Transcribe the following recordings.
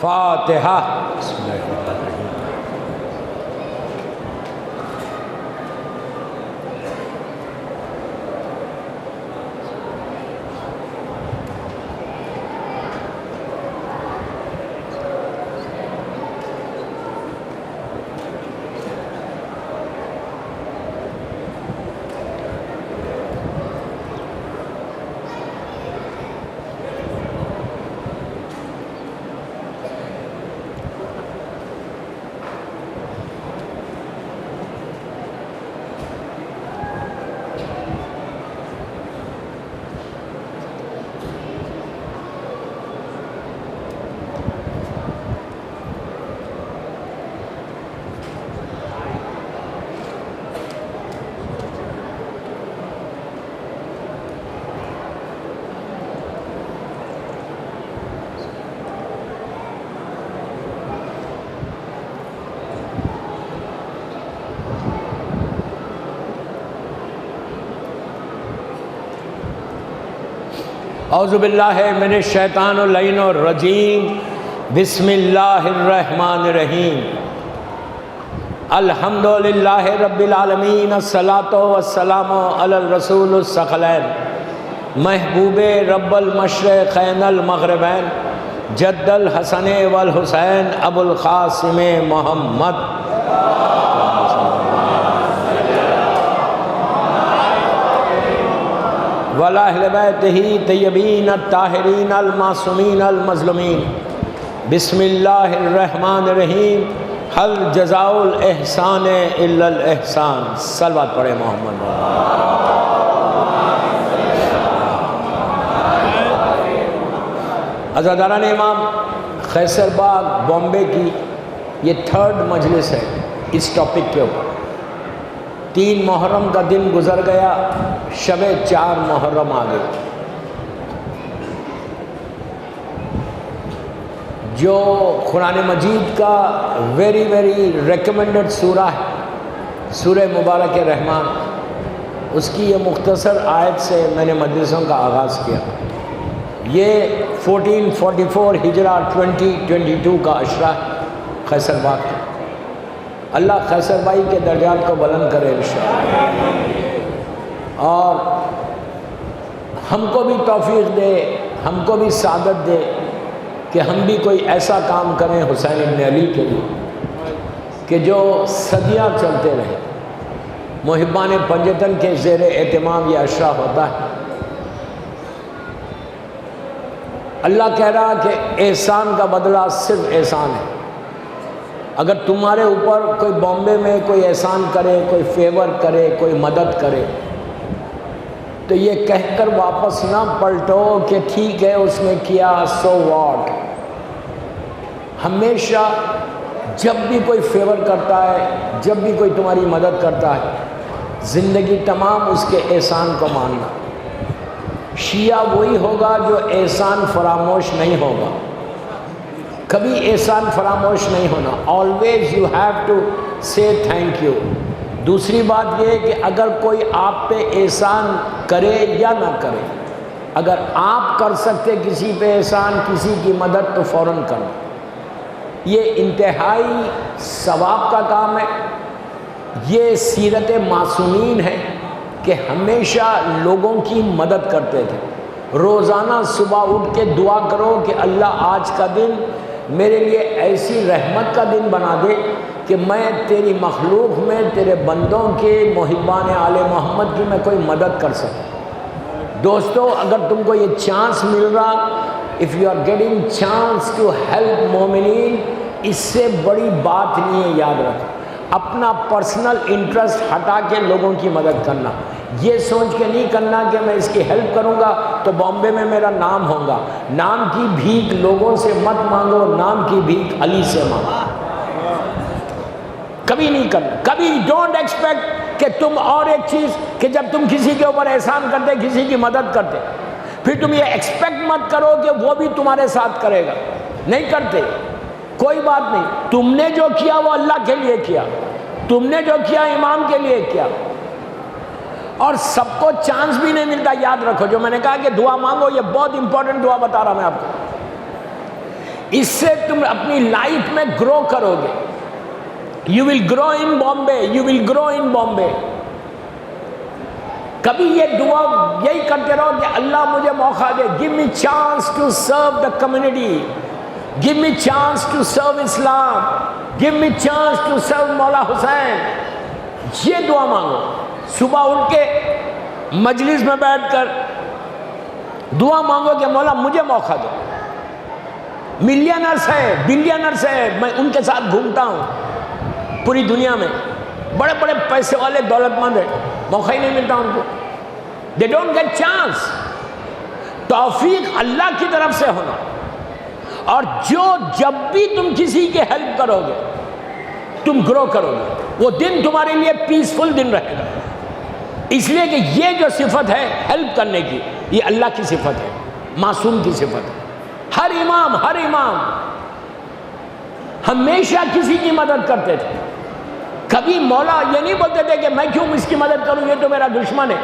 فاتحہ۔ بسم اللہ الرحمن الرحیم۔ اعوذ باللہ من الشیطان اللعین الرجیم، بسم اللہ الرحمن الرحیم۔ الحمدللہ رب العالمین، الصلاۃ والسلام علی الرسول الثقلین، محبوب رب المشرقین المغربین، جد الحسن والحسین ابو القاسم محمد۔ وعلی اہل بیتہ طیبین الطاہرین المعصومین المظلومین۔ بسم اللہ الرحمن الرحیم۔ حل جزاء الاحسان الا الاحسان۔ صلوات پڑھے محمد۔ عزاداران امام، قیصر باغ بامبے کی یہ 3rd مجلس ہے اس ٹاپک کے اوپر۔ 3 محرم کا دن گزر گیا، شب 4 محرم آ گئی۔ جو قرآن مجید کا ویری ریکمنڈڈ سورہ ہے، سورہ مبارک رحمان، اس کی یہ مختصر آیت سے میں نے مجلسوں کا آغاز کیا۔ یہ 1444 ہجرہ 2022 کا عشرہ ہے قیصر باغ کا۔ اللہ قیصر بھائی کے درجات کو بلند کرے انشاءاللہ، اور ہم کو بھی توفیق دے، ہم کو بھی سعادت دے کہ ہم بھی کوئی ایسا کام کریں حسین ابن علی کے لیے کہ جو صدیاں چلتے رہے۔ محبان پنجتن کے زیر اہتمام یہ عشرہ ہوتا ہے۔ اللہ کہہ رہا کہ احسان کا بدلہ صرف احسان ہے۔ اگر تمہارے اوپر کوئی بامبے میں کوئی احسان کرے، کوئی فیور کرے، کوئی مدد کرے، تو یہ کہہ کر واپس نہ پلٹو کہ ٹھیک ہے اس نے کیا، سو واٹ۔ ہمیشہ جب بھی کوئی فیور کرتا ہے، جب بھی کوئی تمہاری مدد کرتا ہے، زندگی تمام اس کے احسان کو ماننا۔ شیعہ وہی ہوگا جو احسان فراموش نہیں ہوگا، کبھی احسان فراموش نہیں ہونا۔ always you have to say thank you۔ دوسری بات یہ ہے کہ اگر کوئی آپ پہ احسان کرے یا نہ کرے، اگر آپ کر سکتے کسی پہ احسان، کسی کی مدد، تو فوراً کرو۔ یہ انتہائی ثواب کا کام ہے۔ یہ سیرت معصومین ہے کہ ہمیشہ لوگوں کی مدد کرتے تھے۔ روزانہ صبح اٹھ کے دعا کرو کہ اللہ آج کا دن میرے لیے ایسی رحمت کا دن بنا دے کہ میں تیری مخلوق میں، تیرے بندوں کے محبان آل محمد کی میں کوئی مدد کر سکوں۔ دوستو، اگر تم کو یہ چانس مل رہا، if you are getting chance to help مومنین، اس سے بڑی بات نہیں ہے۔ یاد رکھو، اپنا پرسنل انٹرسٹ ہٹا کے لوگوں کی مدد کرنا، یہ سوچ کے نہیں کرنا کہ میں اس کی ہیلپ کروں گا تو بامبے میں میرا نام ہوگا۔ نام کی بھیک لوگوں سے مت مانگو، نام کی بھیک علی سے مانگو۔ کبھی نہیں کرنا، کبھی ڈونٹ ایکسپیکٹ کہ تم، اور ایک چیز کہ جب تم کسی کے اوپر احسان کرتے، کسی کی مدد کرتے، پھر تم یہ ایکسپیکٹ مت کرو کہ وہ بھی تمہارے ساتھ کرے گا۔ نہیں کرتے، کوئی بات نہیں۔ تم نے جو کیا وہ اللہ کے لیے کیا، تم نے جو کیا امام کے لیے کیا، اور سب کو چانس بھی نہیں ملتا۔ یاد رکھو جو میں نے کہا کہ دعا مانگو، یہ بہت امپورٹنٹ دعا بتا رہا میں آپ کو۔ اس سے تم اپنی لائف میں گرو کرو گے. You will grow in Bombay, you will grow in Bombay. کبھی یہ دعا یہی کرتے رہو کہ اللہ مجھے موقع دے, give me chance to serve the community, give me chance to serve Islam, give me chance to serve مولا حسین. یہ دعا مانگو. صبح اٹھ کے مجلس میں بیٹھ کر دعا مانگو کہ مولا مجھے موقع دو. ملینرز ہیں, بلینرز ہیں, میں ان کے ساتھ گھومتا ہوں پوری دنیا میں, بڑے بڑے پیسے والے دولت مند ہیں, موقع ہی نہیں ملتا ان کو. they don't get chance. توفیق اللہ کی طرف سے ہونا. اور جب بھی تم کسی کے ہیلپ کرو گے تم گرو کرو گے, وہ دن تمہارے لیے پیسفل دن رہے گا. اس لیے کہ یہ جو صفت ہے ہیلپ کرنے کی, یہ اللہ کی صفت ہے, معصوم کی صفت ہے. ہر امام ہمیشہ کسی کی مدد کرتے تھے. کبھی مولا یہ نہیں بولتے تھے کہ میں کیوں اس کی مدد کروں, یہ تو میرا دشمن ہے,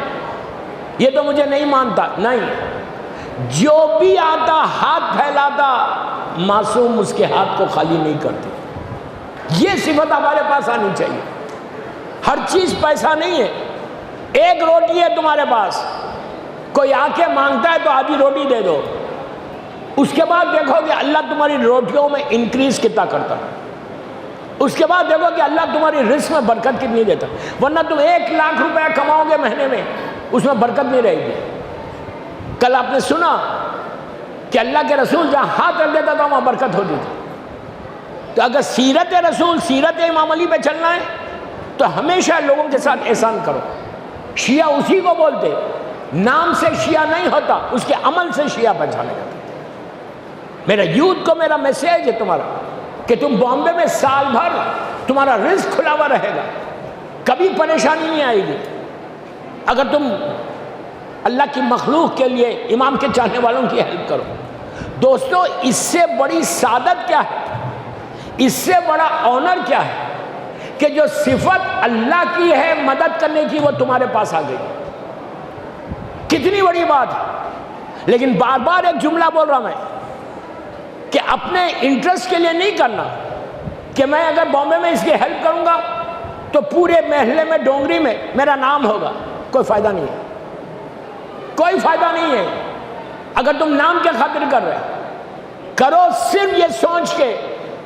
یہ تو مجھے نہیں مانتا. نہیں, جو بھی آتا ہاتھ پھیلاتا, معصوم اس کے ہاتھ کو خالی نہیں کرتے. یہ صفت ہمارے پاس آنی چاہیے. ہر چیز پیسہ نہیں ہے. ایک روٹی ہے تمہارے پاس, کوئی آ کے مانگتا ہے تو آدھی روٹی دے دو. اس کے بعد دیکھو کہ اللہ تمہاری روٹیوں میں انکریز کتنا کرتا ہے. اس کے بعد دیکھو کہ اللہ تمہاری رزق میں برکت کتنی دیتا. ورنہ تم 1 لاکھ روپے کماؤ گے مہینے میں, اس میں برکت نہیں رہے گی. کل آپ نے سنا کہ اللہ کے رسول جہاں ہاتھ رکھ دیتا تھا وہاں برکت ہوتی تھی. تو اگر سیرت رسول, سیرت امام علی پہ چلنا ہے تو ہمیشہ لوگوں کے ساتھ احسان کرو. شیعہ اسی کو بولتے, نام سے شیعہ نہیں ہوتا, اس کے عمل سے شیعہ پہچانے جاتا. میرا یوتھ کو میرا میسیج ہے تمہارا کہ تم بامبے میں سال بھر تمہارا رزق کھلا ہوا رہے گا, کبھی پریشانی نہیں آئے گی اگر تم اللہ کی مخلوق کے لیے, امام کے چاہنے والوں کی ہیلپ کرو. دوستو, اس سے بڑی سعادت کیا ہے, اس سے بڑا آنر کیا ہے کہ جو صفت اللہ کی ہے مدد کرنے کی, وہ تمہارے پاس آ گئی. کتنی بڑی بات ہے. لیکن بار بار ایک جملہ بول رہا میں کہ اپنے انٹرسٹ کے لیے نہیں کرنا کہ میں اگر بامبے میں اس کی ہیلپ کروں گا تو پورے محلے میں, ڈونگری میں میرا نام ہوگا. کوئی فائدہ نہیں ہے, کوئی فائدہ نہیں ہے. اگر تم نام کے خاطر کر رہے کرو صرف یہ سوچ کے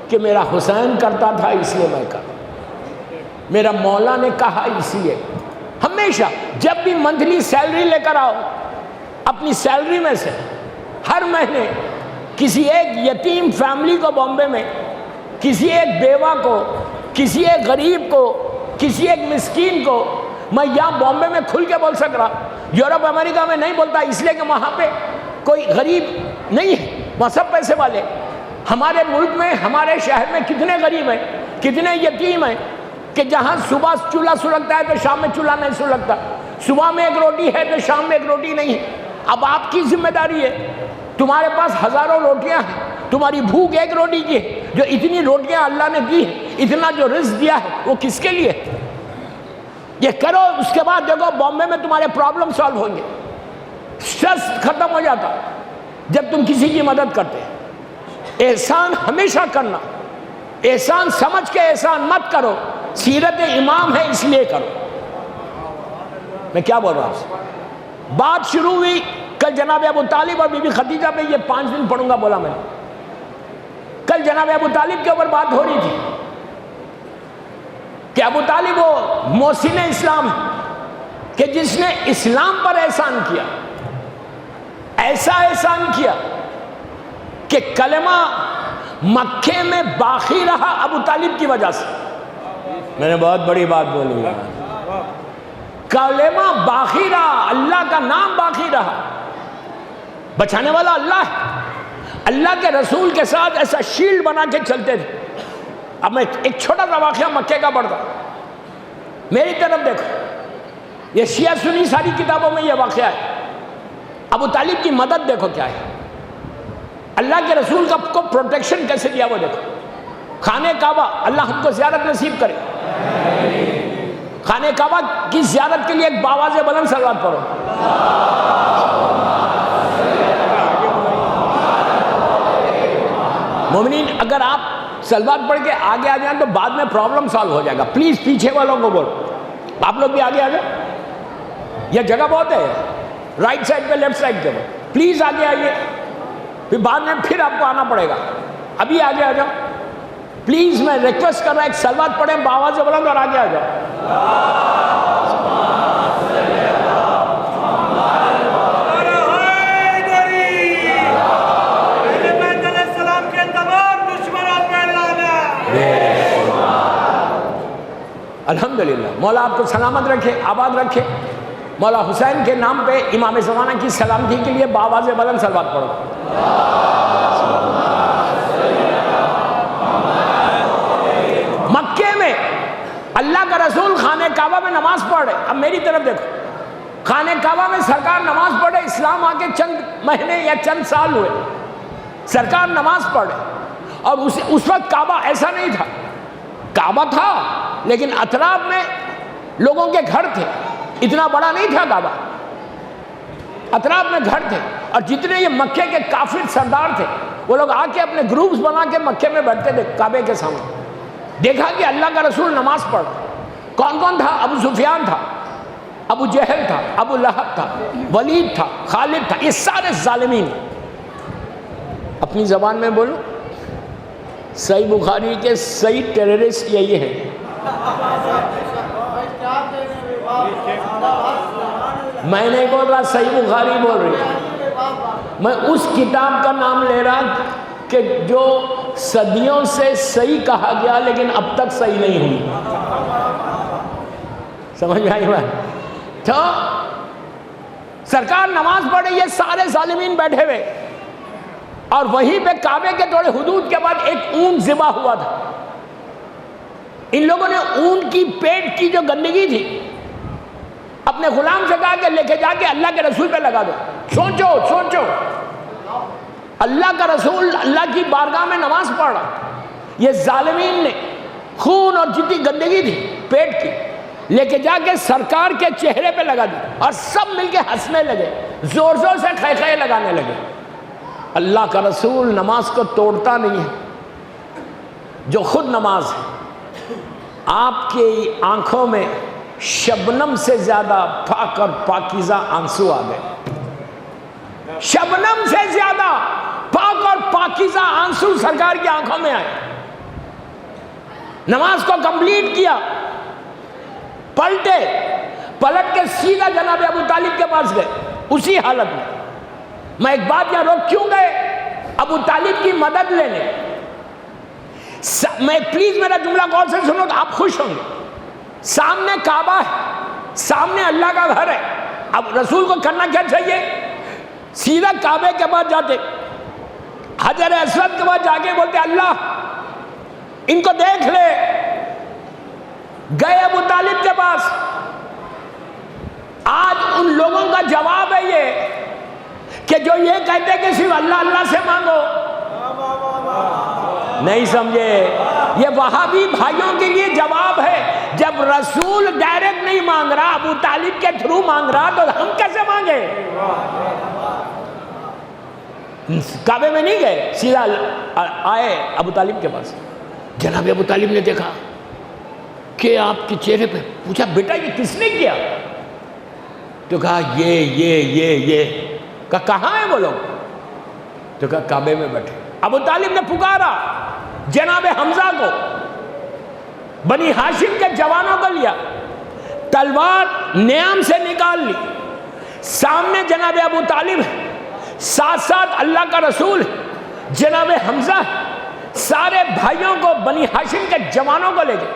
کہ میرا حسین کرتا تھا اس لیے میں کروں, میرا مولا نے کہا اس لیے. ہمیشہ جب بھی منتھلی سیلری لے کر آؤ, اپنی سیلری میں سے ہر مہینے کسی ایک یتیم فیملی کو بامبے میں, کسی ایک بیوہ کو, کسی ایک غریب کو, کسی ایک مسکین کو, میں یہاں بامبے میں کھل کے بول سک رہا, یورپ امریکہ میں نہیں بولتا اس لیے کہ وہاں پہ کوئی غریب نہیں ہے, وہاں سب پیسے والے. ہمارے ملک میں, ہمارے شہر میں کتنے غریب ہیں, کتنے یتیم ہیں کہ جہاں صبح چولہا سلگتا ہے تو شام میں چولہا نہیں سلگتا, صبح میں ایک روٹی ہے تو شام میں ایک روٹی نہیں ہے. اب آپ کی ذمہ داری ہے, تمہارے پاس ہزاروں روٹیاں ہیں, تمہاری بھوک ایک روٹی کی ہے. جو اتنی روٹیاں اللہ نے دی ہے, اتنا جو رزق دیا ہے, وہ کس کے لیے؟ یہ کرو. اس کے بعد دیکھو بامبے میں تمہارے پرابلم سالو ہوں گے. اسٹریس ختم ہو جاتا جب تم کسی کی مدد کرتے. احسان ہمیشہ کرنا, احسان سمجھ کے احسان مت کرو. سیرت امام ہے اس لیے کرو. میں کیا بول رہا ہوں, بات شروع ہوئی کل جناب ابو طالب اور بی بی خدیجہ پہ, یہ 5 دن پڑھوں گا بولا میں نے. کل جناب ابو طالب کے اوپر بات ہو رہی تھی کہ ابو طالب وہ محسن اسلام ہے کہ جس نے اسلام پر احسان کیا, ایسا احسان کیا کہ کلمہ مکے میں باقی رہا ابو طالب کی وجہ سے. میں نے بہت بڑی بات بولی ہے, کلمہ باقی رہا, اللہ کا نام باقی رہا. بچانے والا اللہ ہے. اللہ کے رسول کے ساتھ ایسا شیلڈ بنا کے چلتے تھے. اب میں ایک چھوٹا سا واقعہ مکے کا پڑھتا, میری طرف دیکھو, یہ شیعہ سنی ساری کتابوں میں یہ واقعہ ہے. ابو طالب کی مدد دیکھو کیا ہے, اللہ کے رسول کو پروٹیکشن کیسے دیا وہ دیکھو. خانہ کعبہ, اللہ ہم کو زیارت نصیب کرے. خانہ کعبہ کی زیارت کے لیے ایک باواز بلند صلوات پڑھو. مومنین اگر آپ صلوات پڑھ کے آگے آ جائیں تو بعد میں پرابلم سالو ہو جائے گا. پلیز پیچھے والوں کو بول آپ لوگ بھی آگے آ جائیں, یہ جگہ بہت ہے, رائٹ سائڈ پہ لیفٹ سائڈ پہ, پلیز آگے آئیے, پھر بعد میں پھر آپ کو آنا پڑے گا. ابھی آگے آ جاؤ پلیز, میں ریکویسٹ کر رہا ہوں ایک صلوات پڑھیں بآواز بلند اور آگے آ جاؤ. الحمدللہ, مولا آپ کو سلامت رکھے, آباد رکھے. مولا حسین کے نام پہ امام زمانہ کی سلامتی کے لیے بآواز بلند صلوات پڑھو. مکے میں اللہ کا رسول خانہ کعبہ میں نماز پڑھ رہے. اب میری طرف دیکھو, خانہ کعبہ میں سرکار نماز پڑھ رہے, اسلام آ کے چند مہینے یا چند سال ہوئے, سرکار نماز پڑھ رہے. اور اس وقت کعبہ ایسا نہیں تھا, کعبہ تھا لیکن اطراف میں لوگوں کے گھر تھے, اتنا بڑا نہیں تھا کعبہ, اطراف میں گھر تھے. اور جتنے یہ مکے کے کافر سردار تھے وہ لوگ آ کے اپنے گروپس بنا کے مکے میں بیٹھتے تھے کعبے کے سامنے. دیکھا کہ اللہ کا رسول نماز پڑھ. کون کون تھا؟ ابو سفیان تھا, ابو جہل تھا, ابو لہب تھا, ولید تھا, خالد تھا, یہ سارے ظالمین. اپنی زبان میں بولو, صحیح بخاری کے صحیح ٹیررسٹ یہی ہیں. میں نہیں بول رہا, صحیح بخاری بول رہی. میں اس کتاب کا نام لے رہا کہ جو صدیوں سے صحیح کہا گیا لیکن اب تک صحیح نہیں ہوئی. سمجھ میں آئی بات؟ تو سرکار نماز پڑھے, یہ سارے ظالمین بیٹھے ہوئے, اور وہیں پہ کعبے کے تھوڑے حدود کے بعد ایک اونٹ ذبح ہوا تھا. ان لوگوں نے اونٹ کی پیٹ کی جو گندگی تھی اپنے غلام سے کہا کہ لے کے جا کے اللہ کے رسول پہ لگا دو. سوچو سوچو, اللہ کا رسول اللہ کی بارگاہ میں نماز پڑھ رہا, یہ ظالمین نے خون اور جتنی گندگی تھی پیٹ کی لے کے جا کے سرکار کے چہرے پہ لگا دی, اور سب مل کے ہنسنے لگے, زور زور سے خے لگانے لگے. اللہ کا رسول نماز کو توڑتا نہیں ہے, جو خود نماز ہے. آپ کی آنکھوں میں شبنم سے زیادہ پاک اور پاکیزہ آنسو آ گئے. شبنم سے زیادہ پاک اور پاکیزہ آنسو سرکار کی آنکھوں میں آئے. نماز کو کمپلیٹ کیا, پلٹ کے سیدھا جناب ابو طالب کے پاس گئے اسی حالت میں. میں ایک بات یہاں روک کیوں گئے؟ ابو طالب کی مدد لینے. میں پلیز میرا جملہ غور سے سنو تو آپ خوش ہوں گے. سامنے کعبہ ہے, سامنے اللہ کا گھر ہے. اب رسول کو کرنا کیا چاہیے؟ سیدھا کعبے کے بعد جاتے, حجر اسود کے بعد جا کے بولتے اللہ ان کو دیکھ لے. گئے ابو طالب کے پاس. آج ان لوگوں کا جواب ہے یہ کہ جو یہ کہتے کہ صرف اللہ اللہ سے مانگو. نہیں سمجھے؟ یہ وہابی بھائیوں کے لیے جواب ہے. جب رسول ڈائریکٹ نہیں مانگ رہا, ابو طالب کے تھرو مانگ رہا, تو ہم کیسے مانگے؟ کعبے میں نہیں گئے, سیدھا آئے ابو طالب کے پاس. جناب ابو طالب نے دیکھا کہ آپ کے چہرے پہ, پوچھا بیٹا یہ کس نے کیا؟ تو کہا یہ کہاں ہے وہ لوگ؟ تو کہا کعبے میں بیٹھے. ابو طالب نے پکارا جناب حمزہ کو, بنی ہاشم کے جوانوں کو لیا, تلوار نیام سے نکال لی. سامنے جناب ابو طالب ہے, ساتھ ساتھ اللہ کا رسول ہے, جناب حمزہ ہے. سارے بھائیوں کو, بنی ہاشم کے جوانوں کو لے گئے.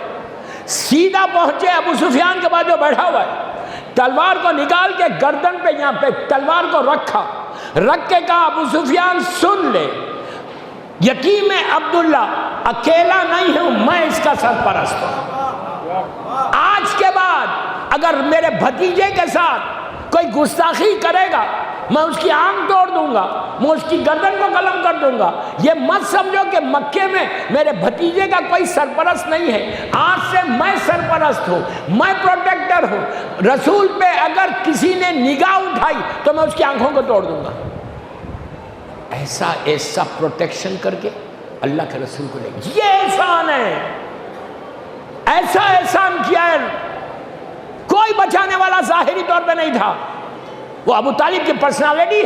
سیدھا پہنچے ابو سفیان کے بعد جو بیٹھا ہوا ہے, تلوار کو نکال کے گردن پہ یہاں پہ تلوار کو رکھا, رکھ کے کہا ابو سفیان سن لے, یتیم عبداللہ اکیلا نہیں ہوں, میں اس کا سرپرست ہوں. آج کے بعد اگر میرے بھتیجے کے ساتھ کوئی گستاخی کرے گا میں اس کی آنکھ توڑ دوں گا, میں اس کی گردن کو قلم کر دوں گا. یہ مت سمجھو کہ مکے میں میرے بھتیجے کا کوئی سرپرست نہیں ہے. آج سے میں سرپرست ہوں, میں پروٹیکٹر ہوں. رسول پہ اگر کسی نے نگاہ اٹھائی تو میں اس کی آنکھوں کو توڑ دوں گا. ایسا پروٹیکشن کر کے اللہ کے رسول کو لے گئے. یہ احسان ہے، ایسا احسان کیا ہے. کوئی بچانے والا ظاہری طور پہ نہیں تھا. وہ ابو طالب کی پرسنالٹی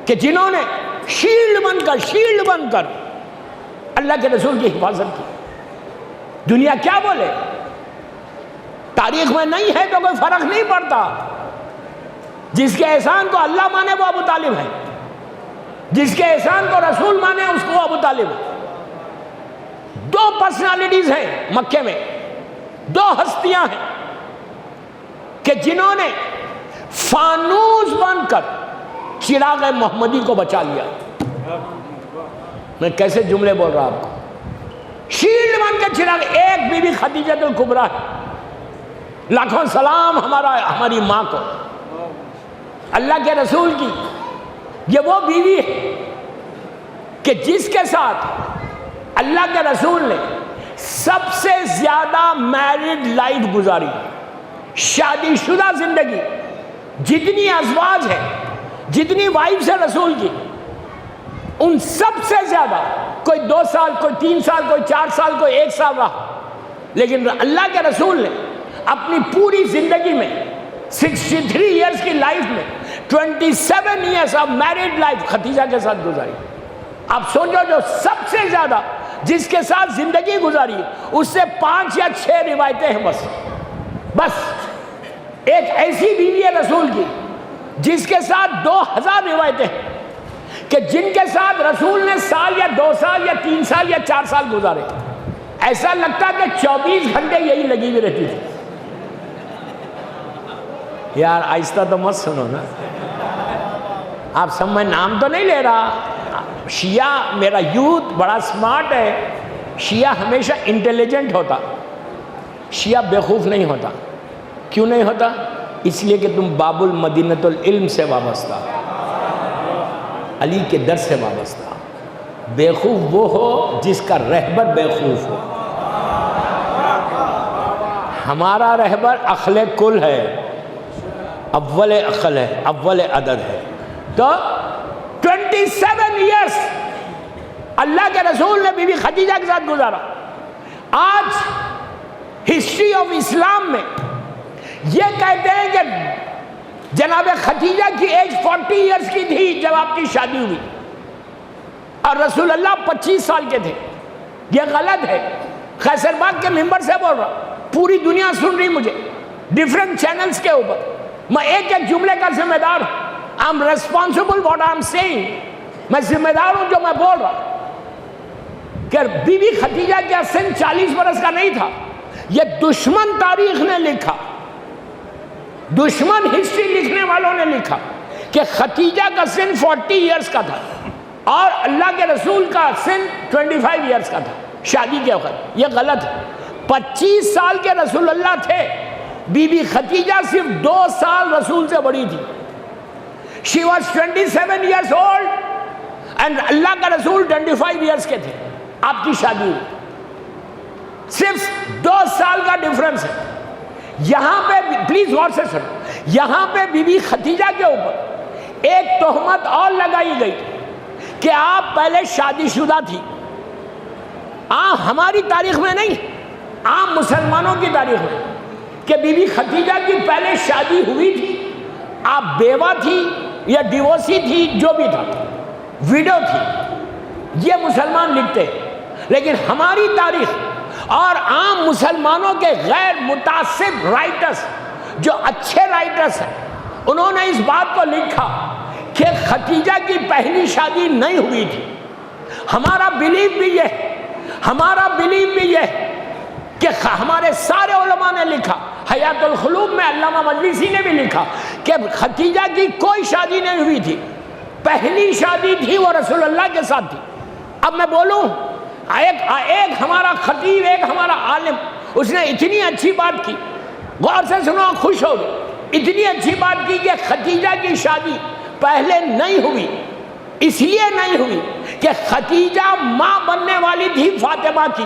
کہ جنہوں نے شیلڈ بن کر اللہ کے رسول کی حفاظت کی. دنیا کیا بولے، تاریخ میں نہیں ہے تو کوئی فرق نہیں پڑتا. جس کے احسان کو اللہ مانے وہ ابو طالب ہے، جس کے احسان کو رسول مانے اس کو ابو طالب ہے. دو پرسنالٹیز ہیں مکے میں، دو ہستیاں ہیں کہ جنہوں نے فانوس بن کر چراغ محمدی کو بچا لیا. میں کیسے جملے بول رہا آپ کو. شیلڈ بن کے چراغ. ایک بی بی خدیجہ الکبریٰ ہے، لاکھوں سلام ہماری ماں کو، اللہ کے رسول کی. یہ وہ بیوی ہے کہ جس کے ساتھ اللہ کے رسول نے سب سے زیادہ میرڈ لائف گزاری. شادی شدہ زندگی جتنی ازواج ہے، جتنی وائفز ہے رسول کی، ان سب سے زیادہ کوئی 2 سال، کوئی 3 سال، کوئی 4 سال، کوئی 1 سال رہا. لیکن اللہ کے رسول نے اپنی پوری زندگی میں 63 ایئرز کی لائف میں 27 years of married life Khadija کے ساتھ گزاری. آپ سوچو جو سب سے زیادہ جس کے ساتھ زندگی گزاری اس سے 5 یا 6 روایتیں ہیں بس. ایک ایسی بیوی ہے رسول کی جس کے ساتھ 2000 روایتیں ہیں کہ جن کے ساتھ رسول نے سال یا 2 سال یا 3 سال یا 4 سال گزارے. ایسا لگتا کہ 24 گھنٹے یہی لگی ہوئی رہتی تھی. یار آہستہ تو مت سنو نا آپ سب. میں نام تو نہیں لے رہا. شیعہ میرا یوتھ بڑا سمارٹ ہے. شیعہ ہمیشہ انٹیلیجنٹ ہوتا، شیعہ بیوقوف نہیں ہوتا. کیوں نہیں ہوتا؟ اس لیے کہ تم باب المدینۃ العلم سے وابستہ، علی کے در سے وابستہ. بیوقوف وہ ہو جس کا رہبر بیوقوف ہو. ہمارا رہبر عقل کل ہے، اول عقل ہے، اول عدد ہے. تو 27 ایئرز اللہ کے رسول نے بی بی خدیجہ کے ساتھ گزارا. آج ہسٹری آف اسلام میں یہ کہتے ہیں کہ جناب خدیجہ کی ایج 40 ایئرز کی تھی جب آپ کی شادی ہوئی اور رسول اللہ 25 سال کے تھے. یہ غلط ہے. قیصر باغ کے ممبر سے بول رہا، پوری دنیا سن رہی مجھے ڈیفرنٹ چینلز کے اوپر. میں ایک ذمہ کا ذمہ دار ہوں. I'm responsible what I'm saying. میں ذمہ دار ہوں جو میں بول رہا. کہ بی بی خدیجہ کا سن 40 برس کا نہیں تھا. یہ دشمن تاریخ نے لکھا، دشمن ہسٹری لکھنے والوں نے لکھا کہ خدیجہ کا سن 40 ایئرز کا تھا اور اللہ کے رسول کا سن 25 ایئرز کا تھا شادی کے وقت. یہ غلط ہے. 25 سال کے رسول اللہ تھے. بی بی خدیجہ صرف 2 سال رسول سے بڑی تھی. She was 27 years old and اللہ کا رسول 25 ایئرز کے تھے. آپ کی شادی ہوئی. صرف 2 سال کا ڈیفرنس ہے. یہاں پہ پلیز غور سے سنو، یہاں پہ بی بی خدیجہ کے اوپر ایک تہمت اور لگائی گئی کہ آپ پہلے شادی شدہ تھی. ہماری تاریخ میں نہیں، عام مسلمانوں کی تاریخ میں، کہ بی بی خدیجہ کی پہلے شادی ہوئی تھی، آپ بیوہ تھی یا ڈیورسی تھی، جو بھی تھا، ویڈو تھی. یہ مسلمان لکھتے ہیں. لیکن ہماری تاریخ اور عام مسلمانوں کے غیر متعصب رائٹرز جو اچھے رائٹرز ہیں، انہوں نے اس بات کو لکھا کہ خدیجہ کی پہلی شادی نہیں ہوئی تھی. ہمارا بلیف بھی یہ ہے، ہمارا بلیف بھی یہ ہے کہ ہمارے سارے علماء نے لکھا. حیات القلوب میں علامہ مجلسی نے بھی لکھا کہ خدیجہ کی کوئی شادی نہیں ہوئی تھی. پہلی شادی تھی وہ رسول اللہ کے ساتھ تھی. اب میں بولوں، ایک ہمارا خطیب، ایک ہمارا عالم، اس نے اتنی اچھی بات کی، غور سے سنو خوش ہو گئے. اتنی اچھی بات کی کہ خدیجہ کی شادی پہلے نہیں ہوئی. اس لیے نہیں ہوئی کہ خدیجہ ماں بننے والی تھی فاطمہ کی.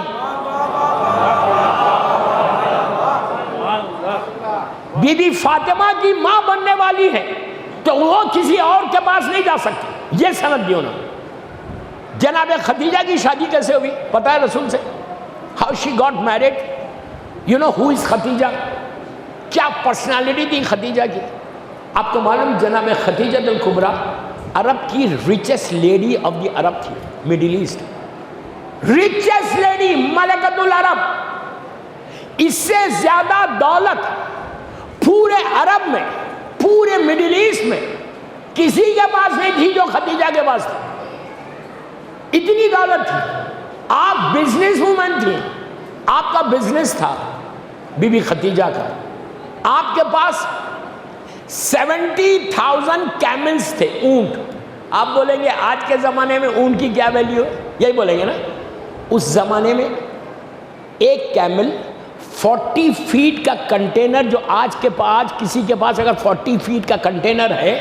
بی بی فاطمہ کی ماں بننے والی ہے تو وہ کسی اور کے پاس نہیں جا سکتی. یہ سند دیو نا. جناب خدیجہ کی شادی کیسے ہوئی پتہ ہے رسول سے؟ How she got married? You know who is Khadija? کیا پرسنالٹی تھی خدیجہ کی؟ آپ کو معلوم جناب خدیجہ الکبریٰ عرب کی ریچسٹ لیڈی آف دی عرب تھی، مڈل ایسٹ، ریچسٹ لیڈی، ملکۃ العرب. اس سے زیادہ دولت پورے عرب میں، پورے مڈل ایسٹ میں کسی کے پاس نہیں تھی جو خدیجہ کے پاس تھی. اتنی دولت تھی. آپ بزنس وومن تھی، آپ کا بزنس تھا بی بی خدیجہ کا. آپ کے پاس 70,000 کیملز تھے، اونٹ. آپ بولیں گے آج کے زمانے میں اونٹ کی کیا ویلیو ہے؟ یہی بولیں گے نا. اس زمانے میں ایک کیمل 40 فیٹ کا کنٹینر، جو آج کسی کے پاس اگر 40 فیٹ کا کنٹینر ہے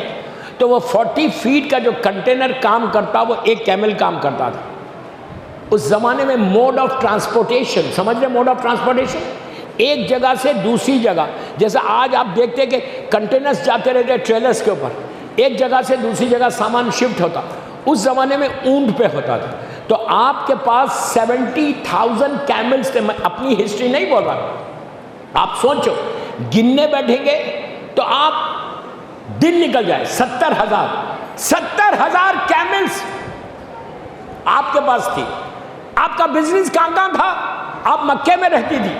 تو وہ 40 فیٹ کا جو کنٹینر کام کرتا وہ ایک کیمل کام کرتا تھا. اس زمانے میں موڈ آف ٹرانسپورٹیشن، سمجھ رہے موڈ آف ٹرانسپورٹیشن؟ ایک جگہ سے دوسری جگہ، جیسا آج آپ دیکھتے کہ کنٹینرز جاتے رہتے ٹریلرز کے اوپر، ایک جگہ سے دوسری جگہ سامان شفٹ ہوتا. اس زمانے میں اونٹ پہ ہوتا تھا. تو آپ کے پاس 70,000 کیملز تھے. میں اپنی ہسٹری نہیں بول رہا. آپ سوچو گننے بیٹھیں گے تو آپ دن نکل جائے. 70,000 کیملز آپ کے پاس تھی. آپ کا بزنس کہاں تھا؟ آپ مکے میں رہتی تھی،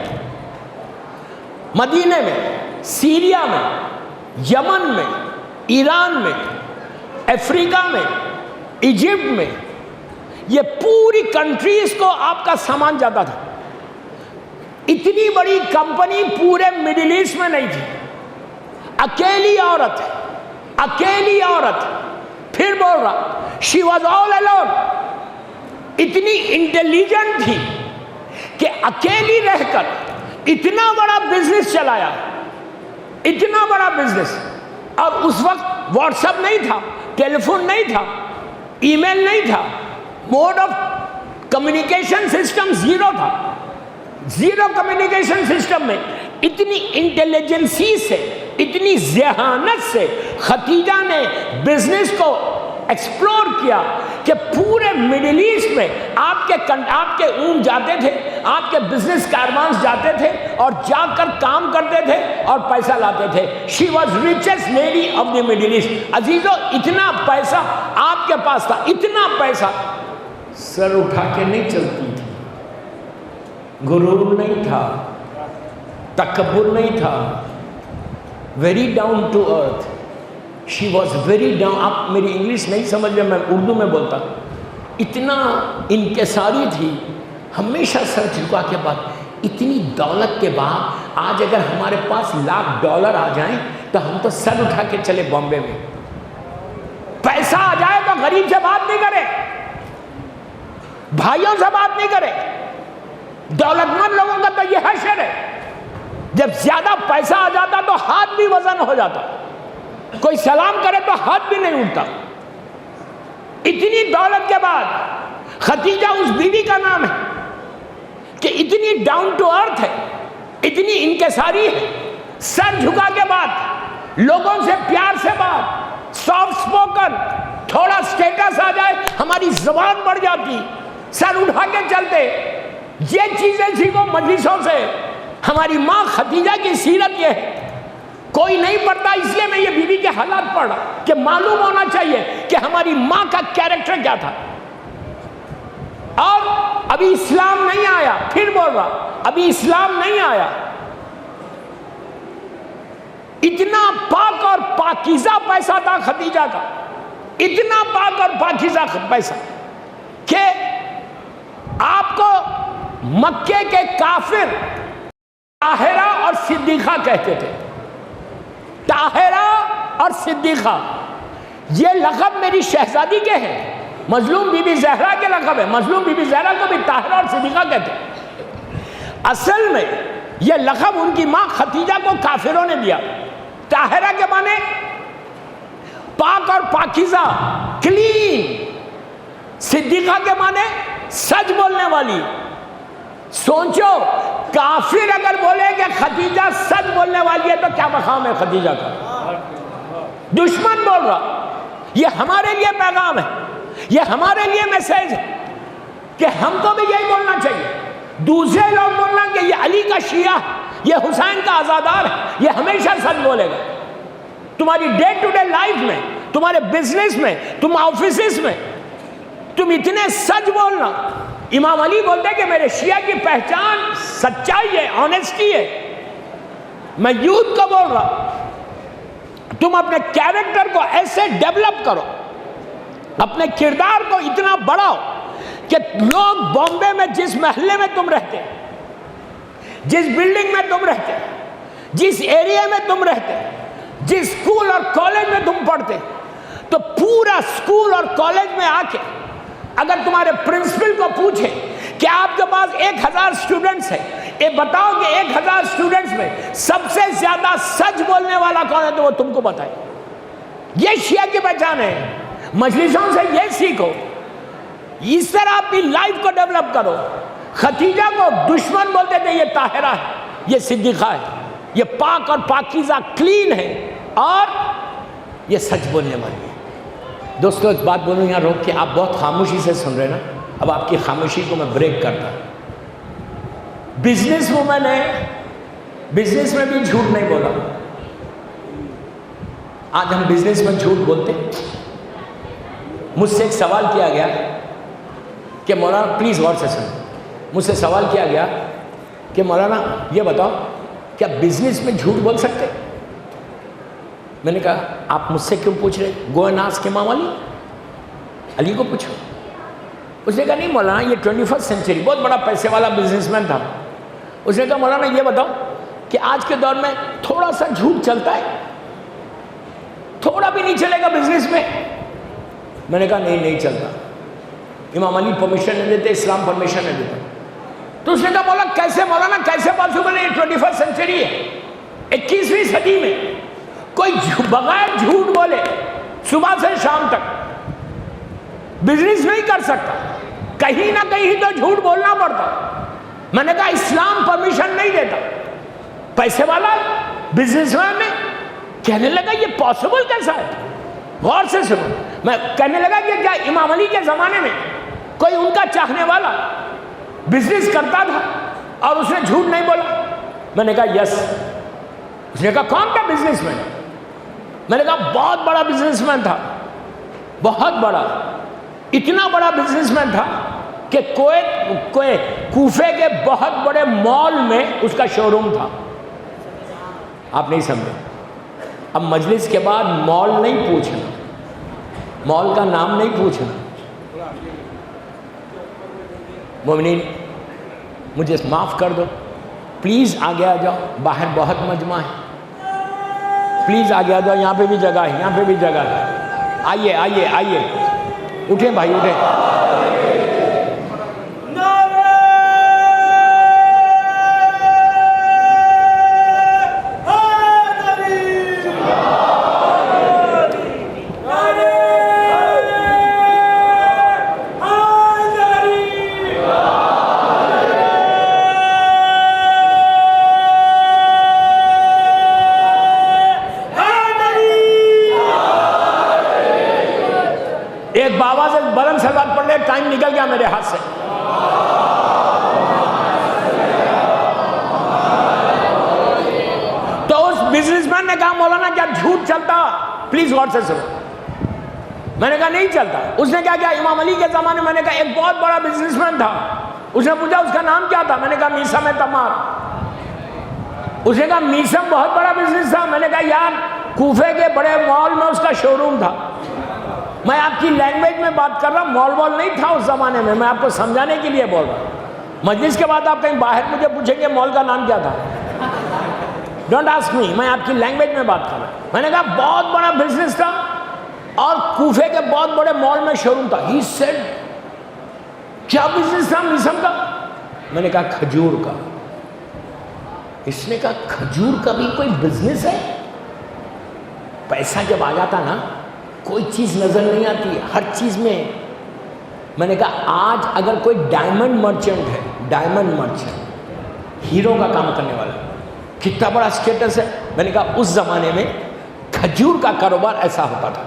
مدینے میں، سیریا میں، یمن میں، ایران میں، افریقہ میں، ایجپٹ میں. یہ پوری کنٹریز کو آپ کا سامان جاتا تھا. اتنی بڑی کمپنی پورے مڈل ایسٹ میں نہیں تھی. اکیلی عورت، اکیلی عورت. پھر بول رہا شی واز آل الون. اتنی انٹیلیجنٹ تھی کہ اکیلی رہ کر اتنا بڑا بزنس چلایا، اتنا بڑا بزنس. اور اس وقت واٹس ایپ نہیں تھا، ٹیلی فون نہیں تھا، ای میل نہیں تھا، mode of communication system zero تھا. زیرو کمیونیکیشن سسٹم میں اتنی انٹیلیجنسی سے، اتنی ذہانت سے خدیجہ نے بزنس کو ایکسپلور کیا کہ پورے مڈل ایسٹ میں آپ کے اونٹ جاتے تھے، آپ کے بزنس کاروانز جاتے تھے اور جا کر کام کرتے تھے اور پیسہ لاتے تھے. She was richest lady of the Middle East. عزیزو اتنا پیسہ آپ کے پاس تھا، اتنا پیسہ سر اٹھا کے نہیں چلتی تھی. غرور نہیں تھا، تکبر نہیں تھا. Very down to earth. She was very down. آپ میری انگلش نہیں سمجھ رہے، میں اردو میں بولتا. اتنا انکساری تھی، ہمیشہ سر جھکا کے بعد. اتنی دولت کے بعد آج اگر ہمارے پاس $1,00,000 آ جائیں تو ہم تو سر اٹھا کے چلے بامبے میں. پیسہ آ جائے تو غریب سے بات نہیں کرے، بھائیوں سے بات نہیں کرے. دولت مند لوگوں کا تو یہ حشر ہے. جب زیادہ پیسہ آ جاتا تو ہاتھ بھی وزن ہو جاتا، کوئی سلام کرے تو ہاتھ بھی نہیں اٹھتا. اتنی دولت کے بعد خدیجہ اس بیوی کا نام ہے کہ اتنی ڈاؤن ٹو ارتھ ہے، اتنی انکساری ہے. سر جھکا کے بعد لوگوں سے پیار سے بات، سافٹ سپوکن. تھوڑا سٹیٹس آ جائے ہماری زبان بڑھ جاتی، سر اٹھا کے چلتے. یہ چیزیں سیکھو مجلسوں سے. ہماری ماں خدیجہ کی سیرت یہ ہے. کوئی نہیں پڑھتا، اس لیے میں یہ بیوی کے حالات پڑھ رہا کہ معلوم ہونا چاہیے کہ ہماری ماں کا کیریکٹر کیا تھا. اور ابھی اسلام نہیں آیا. پھر بول رہا ابھی اسلام نہیں آیا. اتنا پاک اور پاکیزہ پیسہ تھا خدیجہ کا، اتنا پاک اور پاکیزہ پیسہ کہ آپ کو مکے کے کافر طاہرہ اور صدیقہ کہتے تھے. طاہرہ اور صدیقہ یہ لقب میری شہزادی کے ہیں. مظلوم بی بی زہرا کے لقب ہے. مظلوم بی بی زہرا کو بھی طاہرہ اور صدیقہ کہتے ہیں. اصل میں یہ لقب ان کی ماں خدیجہ کو کافروں نے دیا. طاہرہ کے معنی پاک اور پاکیزہ، کلین. صدیقہ کے معنی سچ بولنے والی. سوچو کافر اگر بولے کہ خدیجہ سچ بولنے والی ہے تو کیا مقام ہے خدیجہ کا. دشمن بول رہا. یہ ہمارے لیے پیغام ہے یہ ہمارے لیے میسج ہے کہ ہم کو بھی یہی بولنا چاہیے. دوسرے لوگ بولنا کہ یہ علی کا شیعہ، یہ حسین کا عزادار ہے، یہ ہمیشہ سچ بولے گا. تمہاری ڈے ٹو ڈے لائف میں، تمہارے بزنس میں، تم آفیسز میں تم اتنے سچ بولنا. امام علی بولتے ہیں کہ میرے شیعہ کی پہچان سچائی ہے، آنیسٹی ہے. میں یوتھ کو بول رہا، تم اپنے کیریکٹر کو ایسے ڈیولپ کرو، اپنے کردار کو اتنا بڑھاؤ کہ لوگ بامبے میں جس محلے میں تم رہتے، جس بلڈنگ میں تم رہتے، جس ایریا میں تم رہتے، جس اسکول اور کالج میں تم پڑھتے، تو پورا اسکول اور کالج میں آ کے اگر تمہارے پرنسپل کو پوچھے کہ آپ کے پاس 1000 اسٹوڈنٹس ہیں، یہ بتاؤ کہ 1000 اسٹوڈنٹس میں سب سے زیادہ سچ بولنے والا کون ہے، تو وہ تم کو بتائے. یہ شیعہ کی پہچان ہے. مجلسوں سے یہ سیکھو، اس طرح اپنی لائف کو ڈیولپ کرو. ختیجہ کو دشمن بولتے تھے، یہ طاہرہ ہے، یہ صدیقہ ہے، یہ پاک اور پاکیزہ کلین ہے، اور یہ سچ بولنے والی ہے. دوستو ایک بات بولوں یہاں روک کے، آپ بہت خاموشی سے سن رہے نا، اب آپ کی خاموشی کو میں بریک کرتا ہوں. بزنس وومن ہے، بزنس میں بھی جھوٹ نہیں بولا. آج ہم بزنس میں جھوٹ بولتے. مجھ سے ایک سوال کیا گیا کہ مولانا پلیز غور سے سنو، مجھ سے سوال کیا گیا کہ مولانا یہ بتاؤ کیا بزنس میں جھوٹ بول سکتے؟ میں نے کہا آپ مجھ سے کیوں پوچھ رہے؟ گو اینڈ آسک امام علی کو پوچھو. اس نے کہا نہیں مولانا، یہ 21 سینچری، بہت بڑا پیسے والا بزنس مین تھا. اس نے کہا مولانا یہ بتاؤ کہ آج کے دور میں تھوڑا سا جھوٹ چلتا ہے؟ تھوڑا بھی نہیں چلے گا بزنس میں؟ میں نے کہا نہیں چلتا. امام علی پرمیشن نہیں دیتے، اسلام پرمیشن نہیں دیتا. تو اس نے کہا مولانا کیسے، مولانا کیسے پاسبل ہے؟ یہ 21 سینچری ہے، 21ویں صدی میں کوئی بغیر جھوٹ بولے صبح سے شام تک بزنس نہیں کر سکتا. کہیں نہ کہیں تو جھوٹ بولنا پڑتا. میں نے کہا اسلام پرمیشن نہیں دیتا. پیسے والا بزنس مین نے کہنے لگا یہ پاسبل کیسا ہے؟ غور سے سنو. میں کہنے لگا کہ کیا امام علی کے زمانے میں کوئی ان کا چاہنے والا بزنس کرتا تھا اور اس نے جھوٹ نہیں بولا؟ میں نے کہا یس. اس نے کہا کون تھا بزنس مین؟ میں نے کہا بہت بڑا بزنس مین تھا، بہت بڑا. اتنا بڑا بزنس مین تھا کہ کوفے کے بہت بڑے مال میں اس کا شو روم تھا. آپ نہیں سمجھے. اب مجلس کے بعد مال نہیں پوچھنا، مال کا نام نہیں پوچھنا. مومنین مجھے معاف کر دو، پلیز آگے آ جاؤ، باہر بہت مجمع ہے، پلیز آگے آ جاؤ. یہاں پہ بھی جگہ ہے، یہاں پہ بھی جگہ ہے. آئیے آئیے آئیے، اٹھیں بھائی اٹھیں. ایک بابا سے بلند سلوات پڑھ لے، ٹائم نکل گیا میرے ہاتھ سے. تو اس بزنس مین نے کہا مولانا کیا جھوٹ چلتا؟ پلیز غور سے سنو. میں نے کہا نہیں چلتا. اس نے کہا امام علی کے زمانے میں نے کہا ایک بہت بڑا بزنس مین تھا. اس نے پوچھا اس کا نام کیا تھا؟ میں نے کہا میسم تمار. اس نے کہا میسم بہت بڑا بزنس تھا. میں نے کہا یار کوفے کے بڑے مال میں اس کا شو روم تھا. میں آپ کی لینگویج میں بات کر رہا ہوں، مال وال نہیں تھا اس زمانے میں آپ کو سمجھانے کے لیے بول رہا ہوں. مجلس کے بعد آپ کہیں باہر مجھے پوچھیں گے مال کا نام کیا تھا. ڈونٹ آسک می، میں آپ کی لینگویج میں بات کر رہا ہوں. میں نے کہا بہت بڑا بزنس تھا اور کوفے کے بہت بڑے مال میں شو روم تھا. ہی سیڈ کیا بزنس تھا میسم کا؟ میں نے کہا کھجور کا. اس نے کہا کھجور کا بھی کوئی بزنس ہے؟ پیسہ جب آ جاتا نا کوئی چیز نظر نہیں آتی، ہر چیز میں. میں نے کہا آج اگر کوئی ڈائمنڈ مرچنٹ ہے، ڈائمنڈ مرچنٹ ہیرو کا کام کرنے والا، کتنا بڑا اسٹیٹس ہے. میں نے کہا اس زمانے میں کھجور کا کاروبار ایسا ہوتا تھا.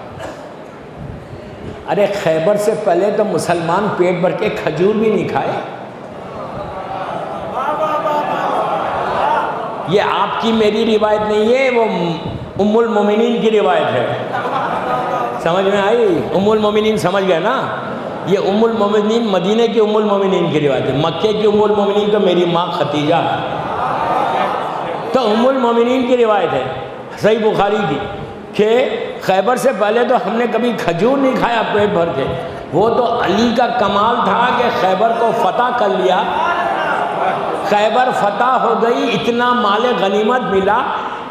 ارے خیبر سے پہلے تو مسلمان پیٹ بھر کے کھجور بھی نہیں کھائے. یہ آپ کی میری روایت نہیں ہے، وہ ام المومنین کی روایت ہے. سمجھ میں آئی؟ ام المومنین سمجھ گئے نا؟ یہ ام المومنین مدینے کی ام المومنین کی روایت ہے. مکے کی ام المومنین تو میری ماں ختیجہ ہے. تو ام المومنین کی روایت ہے صحیح بخاری کی کہ خیبر سے پہلے تو ہم نے کبھی کھجور نہیں کھایا پیٹ بھر کے. وہ تو علی کا کمال تھا کہ خیبر کو فتح کر لیا. خیبر فتح ہو گئی، اتنا مال غنیمت ملا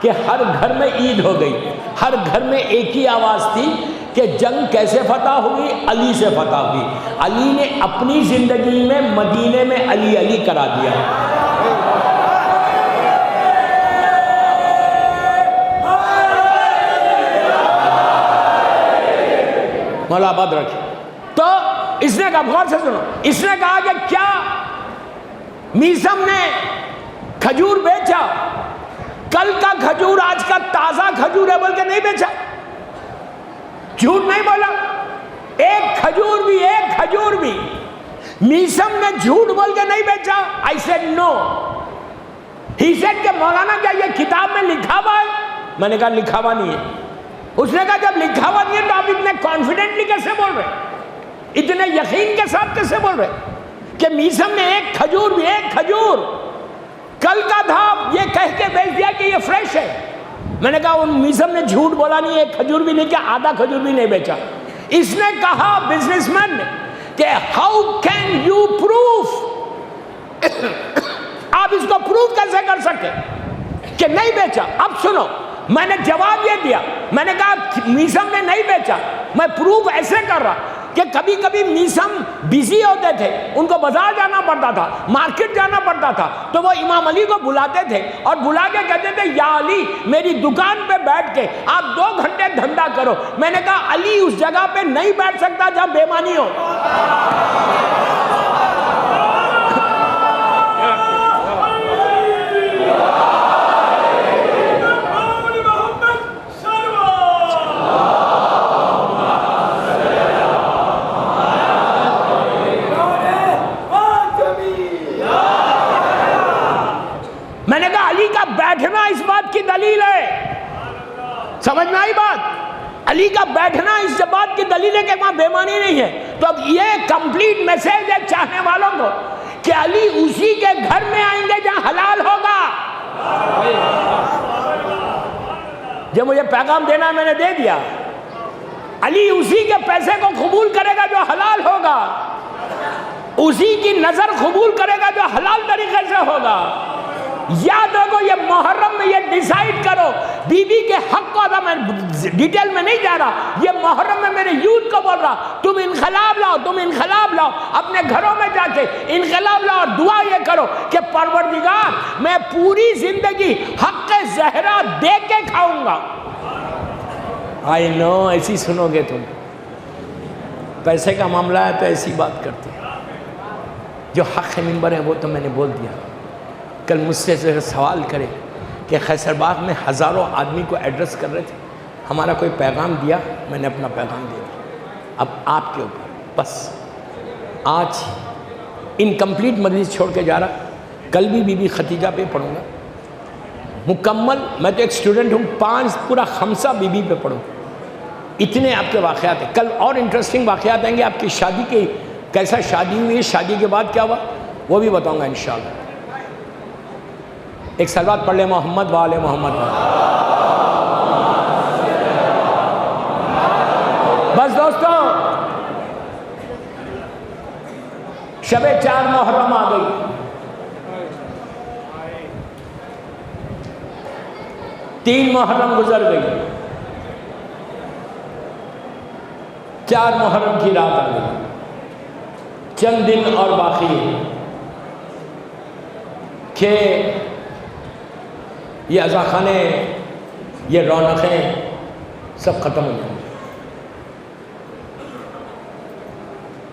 کہ ہر گھر میں عید ہو گئی. ہر گھر میں ایک ہی آواز تھی کہ جنگ کیسے فتح ہوئی؟ علی سے فتح ہوئی. علی نے اپنی زندگی میں مدینے میں علی علی کرا دیا. مولا آباد رکھے. تو اس نے کہا، غور سے سنو، اس نے کہا کہ کیا میثم نے کھجور بیچا؟ کل کا کھجور آج کا تازہ کھجور ہے بول کے نہیں بیچا. جھوٹ نہیں بولا. ایک کھجور بھی میثم نے جھوٹ بول کے نہیں بیچا. I said no. He said کہ مولانا کیا یہ کتاب میں لکھا ہوا ہے؟ میں نے کہا لکھا ہوا نہیں ہے. اس نے کہا جب لکھا ہوا نہیں ہے تو آپ اتنے کانفیڈنٹلی کیسے بول رہے، اتنے یقین کے ساتھ کیسے بول رہے کہ میثم نے ایک کھجور کل کا تھا یہ کہہ کے بیچ دیا کہ یہ فریش ہے؟ میں نے کہا ان میثم نے جھوٹ بولا نہیں، ایک کھجور بھی نہیں کیا، آدھا کھجور بھی نہیں بیچا. اس نے کہا بزنس مین نے کہ ہاؤ کین یو پروف، آپ اس کو پروف کیسے کر سکتے کہ نہیں بیچا؟ اب سنو، میں نے جواب یہ دیا، میں نے کہا میثم نے نہیں بیچا. میں پروف ایسے کر رہا کہ کبھی کبھی میثم بیزی ہوتے تھے، ان کو بازار جانا پڑتا تھا، مارکیٹ جانا پڑتا تھا، تو وہ امام علی کو بلاتے تھے اور بلا کے کہتے تھے یا علی میری دکان پہ بیٹھ کے آپ 2 گھنٹے دھندا کرو. میں نے کہا علی اس جگہ پہ نہیں بیٹھ سکتا جہاں بے ایمانی ہو. میں نے کہا علی کا بیٹھنا اس بات کی دلیل ہے. سمجھ میں آئی بات؟ علی کا بیٹھنا اس بات کی دلیل ہے کہ وہاں بے ایمانی نہیں ہے. تو اب یہ کمپلیٹ میسج ہے چاہنے والوں کو کہ علی اسی کے گھر میں آئیں گے جہاں حلال ہوگا. جو مجھے پیغام دینا ہے میں نے دے دیا. علی اسی کے پیسے کو قبول کرے گا جو حلال ہوگا، اسی کی نظر قبول کرے گا جو حلال طریقے سے ہوگا. یاد رکھو یہ محرم میں یہ ڈیسائیڈ کرو، بی بی کے حق کو ادا، میں ڈیٹیل میں نہیں جا رہا، یہ محرم میں میرے یوتھ کو بول رہا تم انقلاب لاؤ اپنے گھروں میں جا کے انقلاب لاؤ اور دعا یہ کرو کہ پروردگار میں پوری زندگی حق زہرا دے کے کھاؤں گا. آئی نو ایسی سنو گے تم، پیسے کا معاملہ ہے تو ایسی بات کرتے ہیں. جو حق ممبر ہے وہ تو میں نے بول دیا. کل مجھ سے سوال کرے کہ خیسر باغ میں ہزاروں آدمی کو ایڈریس کر رہے تھے، ہمارا کوئی پیغام دیا؟ میں نے اپنا پیغام دے دیا. اب آپ کے اوپر بس. آج انکمپلیٹ مجلس چھوڑ کے جا رہا، کل بھی بی بی ختیجہ پہ پڑھوں گا مکمل. میں تو ایک سٹوڈنٹ ہوں، 5 پورا خمسہ بی بی پہ پڑھوں. اتنے آپ کے واقعات ہیں. کل اور انٹرسٹنگ واقعات آئیں گے. آپ کی شادی کی کیسا شادی ہوئی، شادی کے بعد کیا ہوا وہ بھی بتاؤں گا انشاءاللہ. ایک صلوات پڑھ لیں محمد وآل محمد. بس دوستو شب 4 محرم آ گئی. تین محرم گزر گئی، 4 محرم کی رات آ گئی. چند دن اور باقی ہے کہ یہ عزاخانے، یہ رونقیں سب ختم ہو جائیں گی.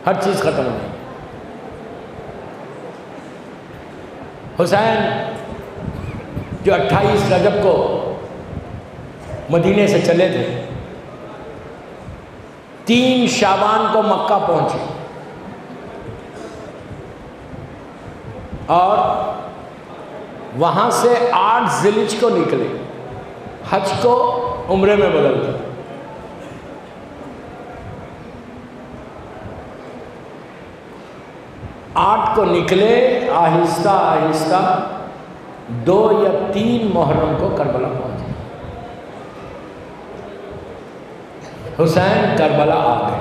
ہر چیز ختم ہو جائے گی. حسین جو 28 رجب کو مدینے سے چلے تھے، 3 شعبان کو مکہ پہنچے اور وہاں سے 8 ذی الحجہ کو نکلے، حج کو عمرے میں بدل دیا۔ 8 کو نکلے، آہستہ آہستہ 2 یا 3 محرم کو کربلا پہنچے۔ حسین کربلا آ گئے۔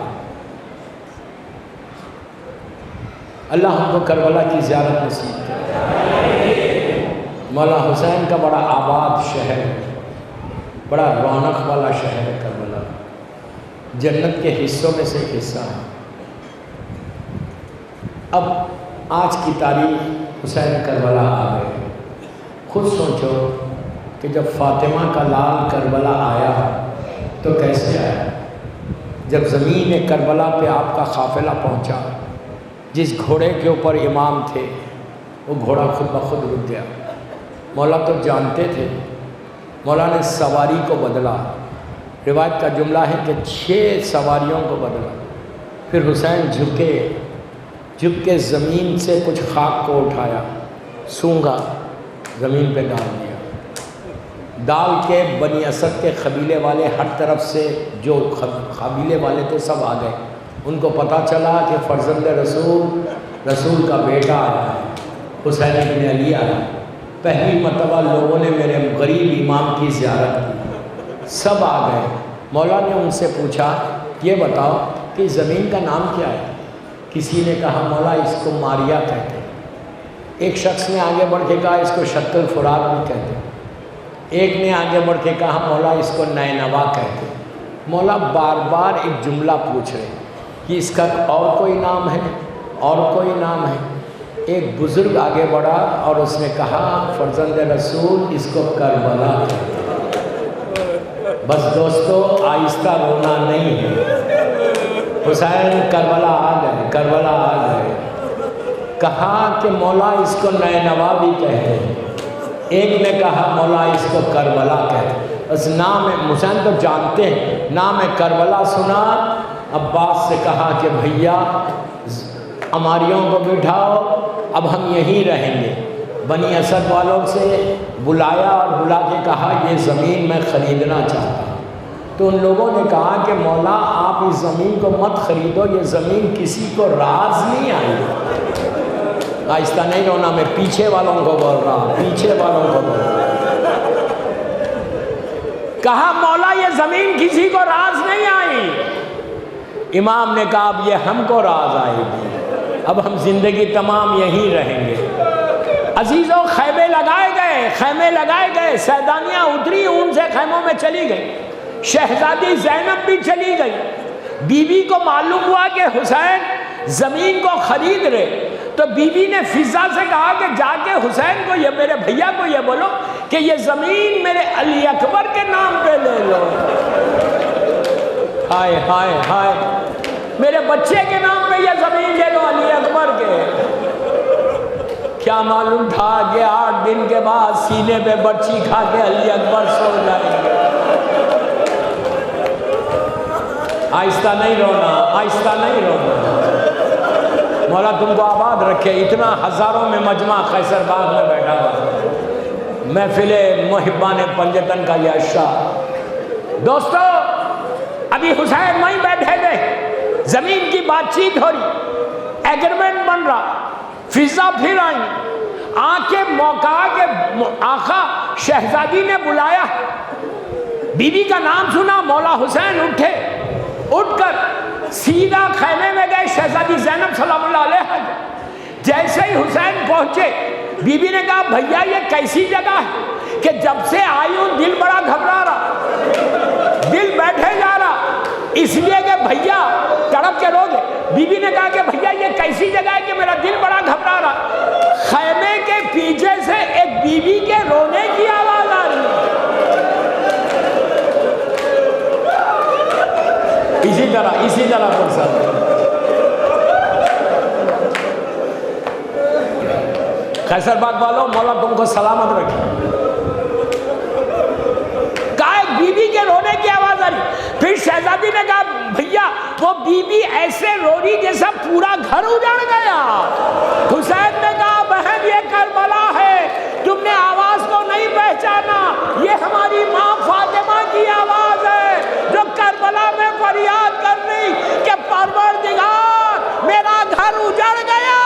اللہ ہم کو کربلا کی زیارت نصیب کرے۔ مولا حسین کا بڑا آباد شہر ہے، بڑا رونق والا شہر ہے کربلا، جنت کے حصوں میں سے ایک حصہ ہے۔ اب آج کی تاریخ حسین کربلا آ گئے۔ خود سوچو کہ جب فاطمہ کا لال کربلا آیا تو کیسے آیا؟ جب زمین کربلا پہ آپ کا قافلہ پہنچا، جس گھوڑے کے اوپر امام تھے وہ گھوڑا خود بخود رک گیا۔ مولا تو جانتے تھے، مولا نے سواری کو بدلا۔ روایت کا جملہ ہے کہ 6 سواریوں کو بدلا۔ پھر حسین جھک کے زمین سے کچھ خاک کو اٹھایا، سونگا، زمین پہ ڈال دیا۔ ڈال کے بنی اسد کے قبیلے والے ہر طرف سے جو قبیلے والے تھے سب آ گئے۔ ان کو پتہ چلا کہ فرزند رسول کا بیٹا آیا ہے، حسین بن علی آیا۔ پہلی مرتبہ لوگوں نے میرے غریب امام کی زیارت کی، سب آ گئے۔ مولا نے ان سے پوچھا یہ بتاؤ کہ زمین کا نام کیا ہے؟ کسی نے کہا مولا اس کو ماریا کہتے ہیں۔ ایک شخص نے آگے بڑھ کے کہا اس کو شط الفرات بھی کہتے ہیں۔ ایک نے آگے بڑھ کے کہا مولا اس کو نینوا کہتے ہیں۔ مولا بار بار ایک جملہ پوچھ رہے کہ اس کا اور کوئی نام ہے، اور کوئی نام ہے؟ ایک بزرگ آگے بڑھا اور اس نے کہا فرزند رسول اس کو کربلا کہتے ہیں۔ بس دوستو آہستہ رونا نہیں ہے، حسین کربلا آ گئے، کربلا آ گئے۔ کہا کہ مولا اس کو نینوا بھی کہتے ہیں۔ ایک نے کہا مولا اس کو کربلا کہتے ہیں۔ اس نام حسین تو جانتے ہیں، نام کربلا سنا، عباس سے کہا کہ بھیا عماریوں کو بٹھاؤ، اب ہم یہیں رہیں گے۔ بنی اسد والوں سے بلایا اور بلا کے کہا یہ زمین میں خریدنا چاہتا ہوں۔ تو ان لوگوں نے کہا کہ مولا آپ اس زمین کو مت خریدو، یہ زمین کسی کو راز نہیں آئی۔ آہستہ نہیں رونا، میں پیچھے والوں کو بول رہا ہوں، پیچھے والوں کو بول رہا ہوں۔ کہا مولا یہ زمین کسی کو راز نہیں آئی۔ امام نے کہا اب یہ ہم کو راز آئے گی، اب ہم زندگی تمام یہیں رہیں گے۔ عزیزوں خیمے لگائے گئے، خیمے لگائے گئے، سیدانیاں اتری ان سے خیموں میں چلی گئی۔ شہزادی زینب بھی چلی گئی۔ بی بی کو معلوم ہوا کہ حسین زمین کو خرید رہے، تو بی بی نے فضا سے کہا کہ جا کے حسین کو یہ میرے بھیا کو یہ بولو کہ یہ زمین میرے علی اکبر کے نام پہ لے لو۔ ہائے ہائے ہائے، میرے بچے کے نام پہ یہ زمین لے لو علی اکبر کے۔ کیا معلوم تھا کہ 8 دن کے بعد سینے پہ برچی کھا کے علی اکبر سو جائیں گے۔ آہستہ نہیں رونا، آہستہ نہیں رونا۔ مولا تم کو آباد رکھے۔ اتنا ہزاروں میں مجمع قیصر باغ میں بیٹھا ہوا، محفل محبان پنجتن کا یہ عشاء۔ دوستو ابھی حسین وہیں بیٹھے تھے، زمین کی بات چیت ہو رہی، ایگریمنٹ بن رہا، فضا پھر آئیں، آنکھیں موقع کے آقا شہزادی نے بلایا، بی بی کا نام سنا، مولا حسین اٹھے، اٹھ کر سیدھا خیمے میں گئے۔ شہزادی زینب سلام اللہ علیہ جیسے ہی حسین پہنچے، بی بی نے کہا بھیا یہ کیسی جگہ ہے کہ جب سے آئی ہوں دل بڑا گھبرا رہا، دل بیٹھے جا رہا، اس لیے کہ بھیا تڑپ کے رو گے۔ بی بی نے کہا کہ بھیا یہ کیسی جگہ ہے کہ میرا دل بڑا گھبرا رہا۔ خیمے کے پیچھے سے ایک بی بی کے رونے کی آواز آ رہی ہے۔ اسی طرح فرصت قیصر باغ والوں مولا تم کو سلامت رکھے۔ کہا ایک بی بی کے رونے کی آواز آ رہی۔ پھر شہزادی نے کہا بھیا وہ بی بی ایسے رو رہی جیسا پورا گھر اجڑ گیا۔ حسین نے کہا بہن یہ کربلا ہے، تم نے آواز کو نہیں پہچانا، یہ ہماری ماں فاطمہ کی آواز ہے جو کربلا میں فریاد کر رہی کہ پروردگار میرا گھر اجڑ گیا۔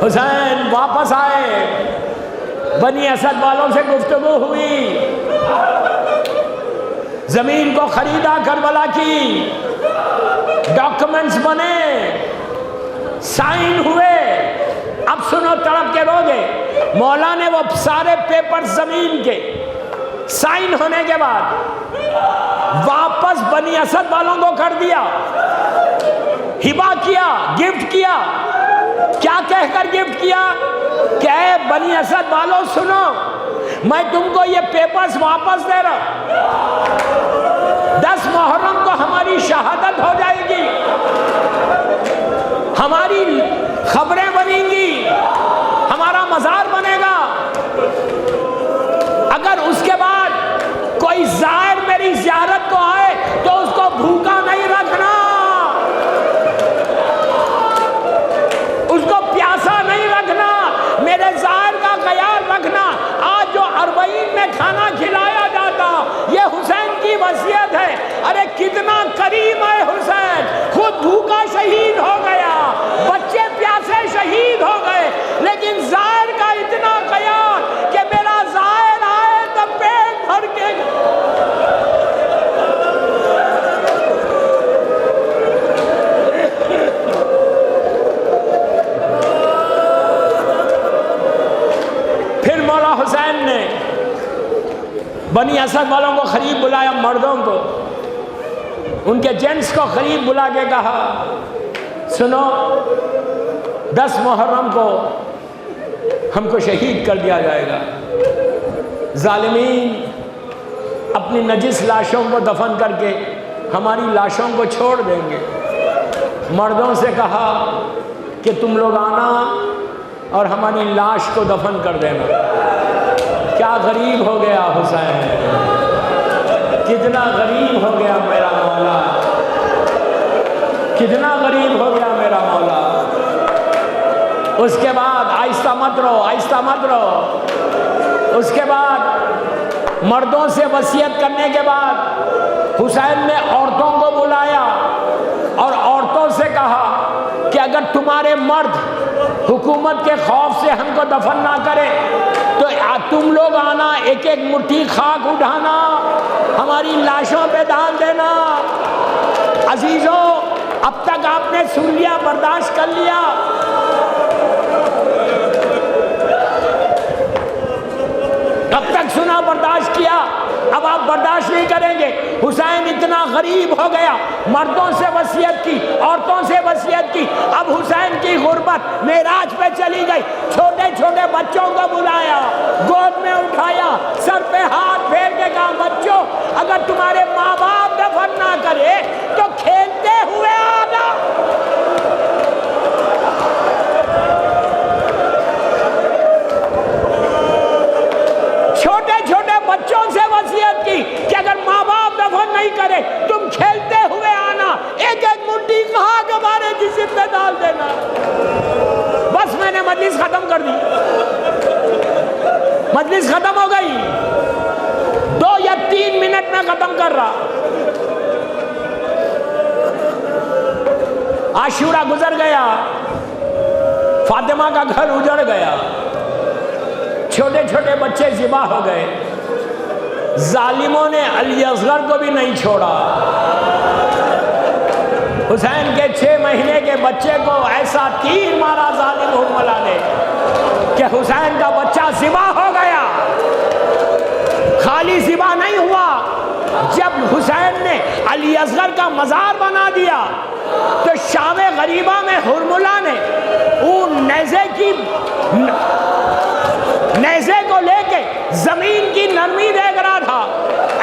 حسین واپس آئے، بنی اسد والوں سے گفتگو ہوئی، زمین کو خریدا کربلا کی، ڈاکومنٹس بنے، سائن ہوئے۔ اب سنو تڑپ کے روگے، مولا نے وہ سارے پیپر زمین کے سائن ہونے کے بعد واپس بنی اسد والوں کو کر دیا، ہبہ کیا، گفٹ کیا۔ کیا کہہ کر گفٹ کیا کہ اے بنی اسد والوں سنو، میں تم کو یہ پیپرز واپس دے رہا، 10 محرم کو ہماری شہادت ہو جائے گی، ہماری خبریں بنیں گی، ہمارا مزار بنے گا، اگر اس کے بعد کوئی زائر میری زیارت کو آئے تو اس کو بھوکا نہیں رکھنا، اس کو پیاسا نہیں رکھنا، میرے زائر کا خیال رکھنا۔ آج جو 40 میں کھانا کھلایا جاتا یہ حسین کی وصیت ہے۔ ارے کتنا کریم ہے حسین، خود بھوکا شہید ہو گیا، بچے پیاسے شہید ہو گئے، لیکن زائر کا اتنا خیال کہ میرا زائر آئے تو پیٹ بھر کے۔ پھر مولا حسین نے بنی اسد والوں کو قریب بلایا، مردوں کو، ان کے جینٹس کو قریب بلا کے کہا سنو 10 محرم کو ہم کو شہید کر دیا جائے گا، ظالمین اپنی نجس لاشوں کو دفن کر کے ہماری لاشوں کو چھوڑ دیں گے۔ مردوں سے کہا کہ تم لوگ آنا اور ہماری لاش کو دفن کر دینا۔ کیا غریب ہو گیا حسین، کتنا غریب ہو گیا میرا مولا، کتنا غریب ہو گیا میرا مولا۔ اس کے بعد آہستہ مت رہو، آہستہ مت رہو۔ اس کے بعد مردوں سے وصیت کرنے کے بعد حسین نے عورتوں کو بلایا اور عورتوں سے کہا کہ اگر تمہارے مرد حکومت کے خوف سے ہم کو دفن نہ کرے تو تم لوگ آنا، ایک ایک مٹھی خاک اٹھانا، ہماری لاشوں پہ ڈال دینا۔ عزیزوں اب تک آپ نے سن لیا، برداشت کر لیا، اب تک سنا برداشت کیا، اب آپ برداشت نہیں کریں گے۔ حسین اتنا غریب ہو گیا، مردوں سے وصیت کی، عورتوں سے وصیت کی، اب حسین کی غربت معراج پہ چلی گئی۔ چھوٹے چھوٹے بچوں کو بلایا، گود میں اٹھایا، سر پہ ہاتھ پھیر کے کہا بچوں اگر تمہارے ماں باپ دفن نہ کرے تو کھیلتے ہوئے آنا۔ چھوٹے چھوٹے بچوں سے وصیت کی کہ اگر ماں باپ دفن نہیں کرے تم کھیلتے ہوئے آنا، ایک ایک مٹھی کہا کہ ہمارے جسم پہ ڈال دینا۔ بس میں نے مجلس ختم کر دی، مجلس ختم ہو گئی، 2 یا 3 منٹ میں ختم کر رہا۔ عاشورہ گزر گیا، فاطمہ کا گھر اجڑ گیا، چھوٹے چھوٹے بچے ذبح ہو گئے، ظالموں نے علی اصغر کو بھی نہیں چھوڑا۔ حسین کے 6 مہینے کے بچے کو ایسا تیر مارا ظالم حکمراں نے کہ حسین کا بچہ ذبح ہو گیا۔ خالی ذبح نہیں ہوا، جب حسین نے علی اصغر کا مزار بنا دیا تو شام غریبہ میں حرملہ نے اون نیزے کو لے کے زمین کی نرمی دیکھ رہا تھا،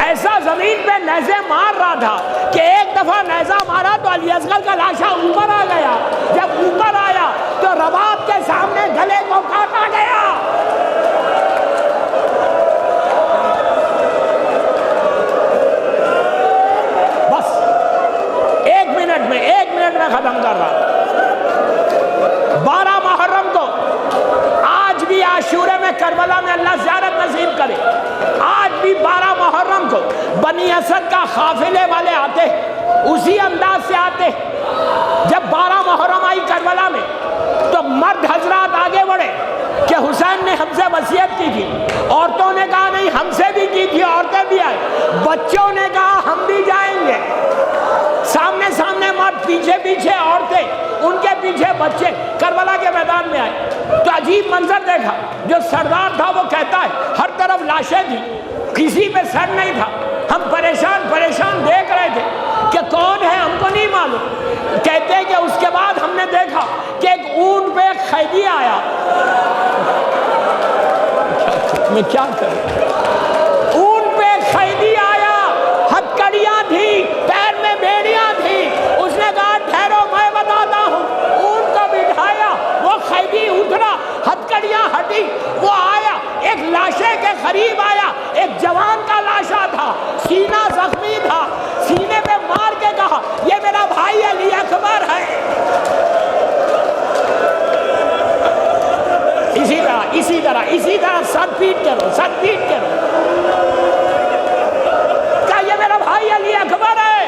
ایسا زمین پہ نیزے مار رہا تھا کہ ایک دفعہ نیزہ مارا تو علی اصغر کا لاشا اوپر آ گیا، جب اوپر آیا تو رباب کے سامنے گلے کو کاٹا گیا۔ اسد کا قافلے والے آتے اسی انداز سے آتے. جب 12 محرم آئی کربلا میں تو مرد حضرات آگے بڑھے کہ حسین نے ہم سے وصیت کی تھی. عورتوں نے کہا نہیں ہم سے بھی کی تھی, عورتیں بھی آئیں. بچوں نے کہا ہم بھی جائیں گے. سامنے سامنے مرد, پیچھے پیچھے عورتیں, ان کے پیچھے بچے کربلا کے میدان میں آئے. تو عجیب منظر دیکھا. جو سردار تھا وہ کہتا ہے ہر طرف لاشیں تھی, کسی پہ سر نہیں تھا. ہم پریشان پریشان دیکھ رہے تھے کہ کون ہے, ہم کو نہیں معلوم. کہتے ہیں کہ اس کے بعد ہم نے دیکھا کہ ایک اونٹ پہ ایک قیدی آیا. میں کیا کروں, اونٹ پہ ایک قیدی آیا, ہتھکڑیاں تھی, پیر میں بیڑیاں تھی. اس نے کہا ٹھہرو میں بتاتا ہوں. اونٹ کو بٹھایا, وہ قیدی اترا, ہتھکڑیاں ہٹی, وہ آیا, ایک لاشے کے قریب آیا. ایک جوان کا لاشا تھا, سینہ زخمی تھا. سینے پہ مار کے کہا یہ میرا بھائی علی اکبر ہے. اسی طرح سر پیٹ کرو, سر پیٹ کرو. کہا یہ میرا بھائی علی اکبر ہے.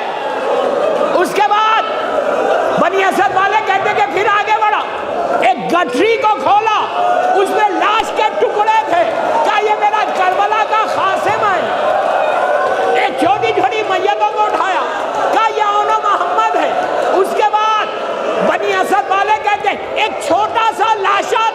اس کے بعد بنی اسد والے کہتے کہ پھر آگے بڑھا, ایک گٹھری کو کھولا, اس میں لاش کے ٹکڑے تھے. کہا یہ میرا کربلا کا قاسم ہے. ایک چھوٹی چھوٹی میتوں کو اٹھایا, کہا یہ اون محمد ہے. اس کے بعد بنی اسد والے کہتے ہیں ایک چھوٹا سا لاشا